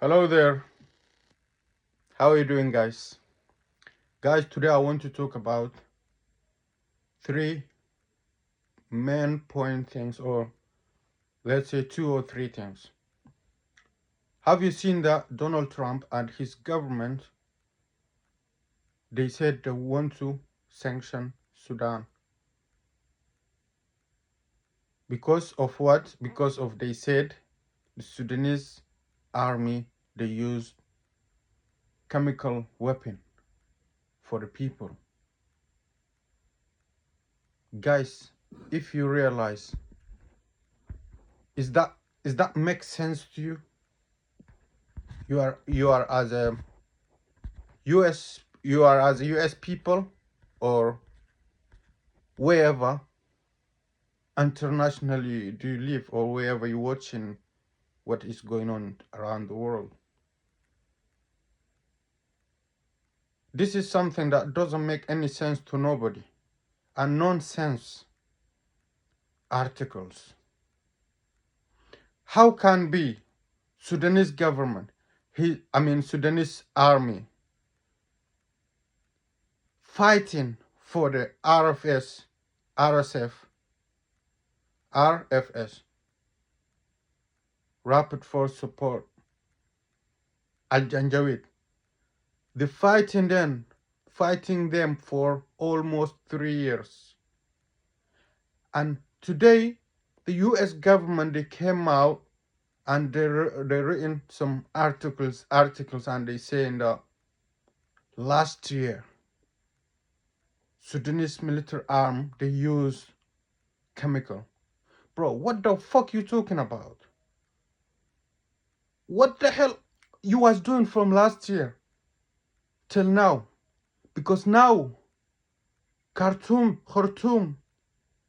Hello there. How are you doing, guys? Guys, today I want to talk about three main point things, or let's say two or three things. Have you seen that Donald Trump and his government, they said they want to sanction Sudan? Because of what? Because of they said the Sudanese army, they used chemical weapon for the people. Guys, if you realize, is that make sense to you? You are as a US people, or wherever internationally do you live, or wherever you're watching what is going on around the world. This is something that doesn't make any sense to nobody, and nonsense articles. How can be Sudanese government, Sudanese army fighting for the RSF, Rapid Force Support, Al Janjaweed. The fighting them for almost 3 years. And today, the US government, they came out and they written some articles, and they saying that last year, Sudanese military arm, they used chemical. Bro, what the fuck you talking about? What the hell you was doing from last year till now? Because now Khartoum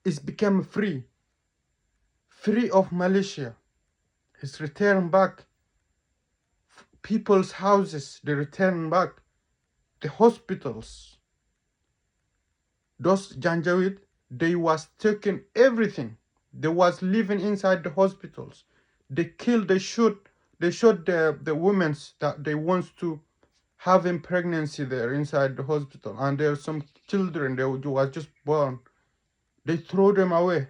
is become free of militia. He's returned back. People's houses, they return back. The hospitals. Those Janjaweed, they was taking everything. They was living inside the hospitals. They killed, they shot the women that they want to having pregnancy there inside the hospital. And there are some children they was just born. They throw them away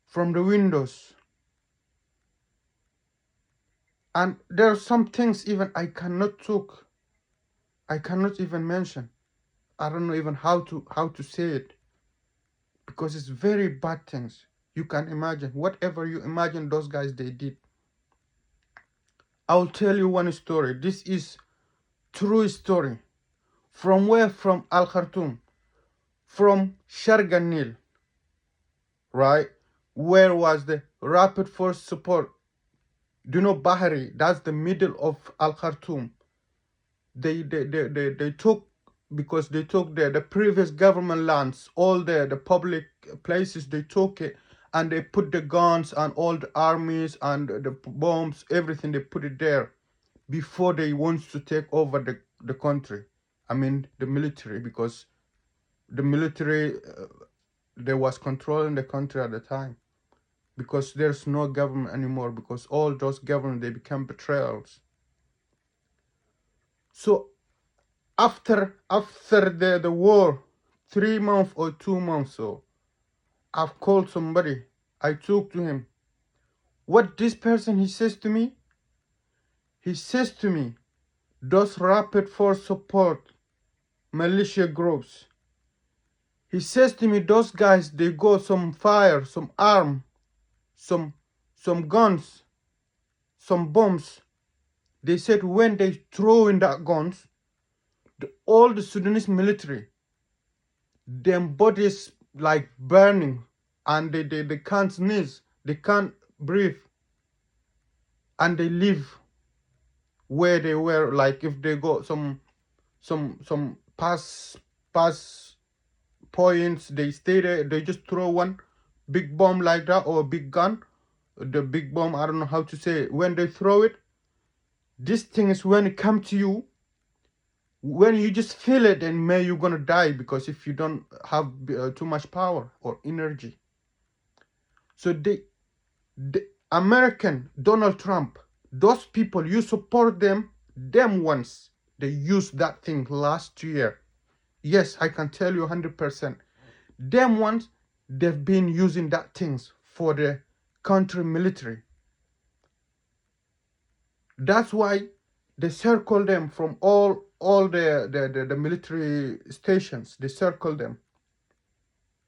from the windows. And there are some things even I cannot talk. I cannot even mention. I don't know even how to say it, because it's very bad things. You can imagine whatever you imagine those guys they did. I'll tell you one story. This is true story. From where? From Al Khartoum, from Sharganil, right? Where was the Rapid Force Support? Do you know Bahari? That's the middle of Al Khartoum. They took, because they took the previous government lands, all the public places, they took it, and they put the guns and all the armies and the bombs, everything, they put it there before they want to take over the country. The military, because the military, they was controlling the country at the time, because there's no government anymore, because all those governments, they become betrayals. So after the war, 3 months or 2 months, so I've called somebody. I talked to him. What this person, he says to me, those Rapid Force Support militia groups, he says to me, those guys, they got some fire, some arm, some guns, some bombs. They said when they throw in that guns, all the Sudanese military, them bodies like burning, and they can't sneeze, they can't breathe, and they live where they were. Like if they got some pass points, they stay there. They just throw one big bomb like that, or a big gun. The big bomb, I don't know how to say it. When they throw it, this thing is when it come to you, when you just feel it, and may you're gonna die, because if you don't have too much power or energy. So the American Donald Trump, Those people, you support them once. They used that thing last year. Yes, I can tell you 100%. Them ones, they've been using that things for the country military. That's why they circle them from all the military stations. They circle them.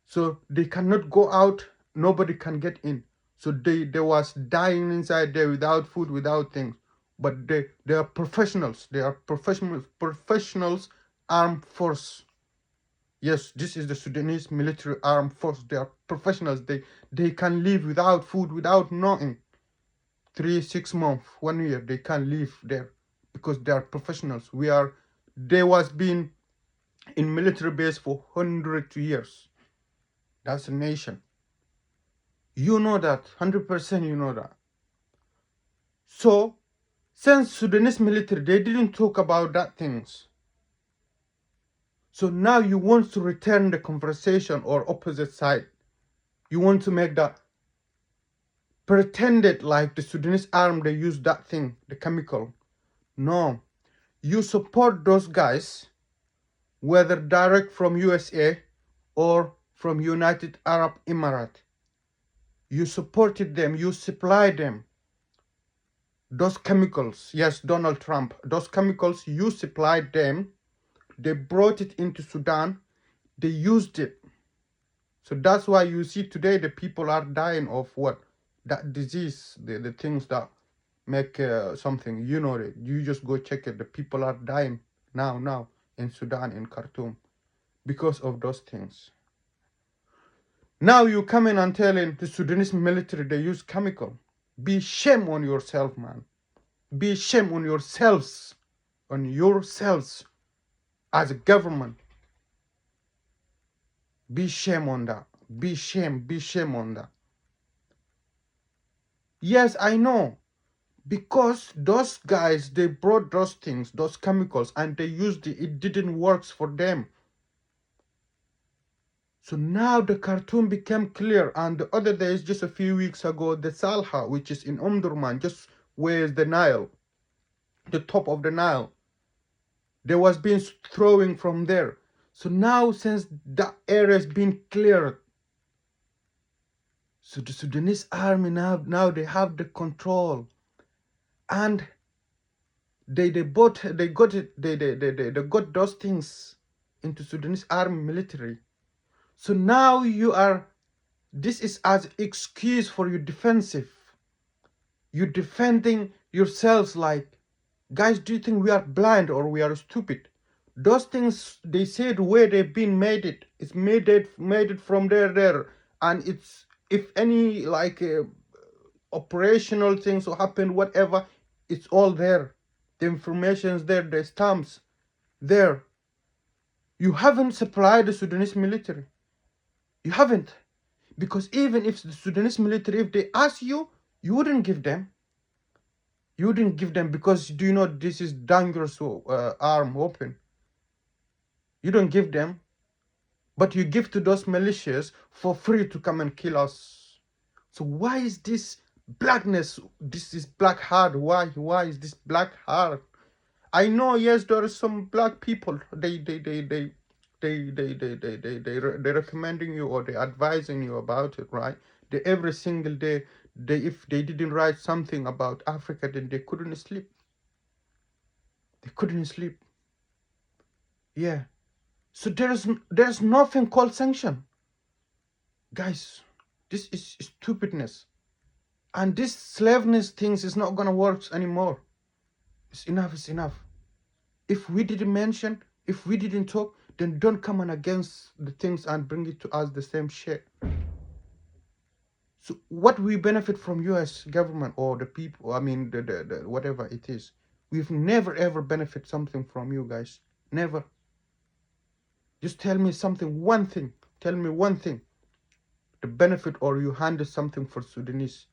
So they cannot go out, nobody can get in. So they was dying inside there without food, without things. But they are professionals. They are professionals armed force. Yes, this is the Sudanese military armed force. They are professionals. They can live without food, without nothing. 3, 6 months, 1 year, they can live there because they are professionals. They was been in military base for 100 years. That's a nation. You know that, 100% you know that. So, since Sudanese military, they didn't talk about that things. So now you want to return the conversation or opposite side. You want to make that pretended like the Sudanese army, they use that thing, the chemical. No, you support those guys, whether direct from USA or from United Arab Emirates. You supported them, you supplied them. Those chemicals, yes, Donald Trump, those chemicals, you supplied them. They brought it into Sudan. They used it. So that's why you see today the people are dying of what? That disease, the things that make something, you know it. You just go check it. The people are dying now in Sudan, in Khartoum, because of those things. Now you come in and telling the Sudanese military they use chemical. Be shame on yourself, man. Be shame on yourselves. On yourselves as a government. Be shame on that. Be shame on that. Yes, I know. Because those guys, they brought those things, those chemicals, and they used it. It didn't work for them. So now the Khartoum became clear. And the other days, just a few weeks ago, the Salha, which is in Omdurman, just where is the Nile, the top of the Nile, there was being throwing from there. So now, since that area has been cleared, so the Sudanese army now they have the control, and they got those things into Sudanese army military. So now this is as excuse for you defensive. You're defending yourselves like, guys, do you think we are blind or we are stupid? Those things they said where they've been made it's made it from there, and it's, if any like operational things will happen, whatever, it's all there. The information's there, the stamps there. You haven't supplied the Sudanese military. You haven't. Because even if the Sudanese military, if they ask you, you wouldn't give them. You wouldn't give them because do you know this is dangerous arm weapon. You don't give them. But you give to those militias for free to come and kill us. So why is this blackness, this is black heart? Why is this black heart? I know, yes, there are some black people. They recommending you or they advising you about it, right? They every single day, if they didn't write something about Africa, then they couldn't sleep. They couldn't sleep. Yeah. So there's nothing called sanction. Guys, this is stupidness. And this slaveness things is not gonna work anymore. It's enough, it's enough. If we didn't mention, if we didn't talk, then don't come on against the things and bring it to us the same shit. So what we benefit from US government or the people, I mean the whatever it is, we've never ever benefit something from you guys. Never. Just tell me something, one thing. Tell me one thing. The benefit or you handed something for Sudanese.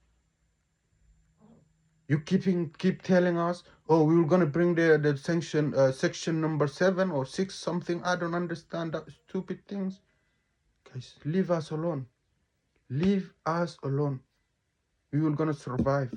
You keep telling us, oh, we were gonna bring the sanction section number 7 or 6 something. I don't understand that stupid things. Guys, leave us alone. Leave us alone. We will gonna survive.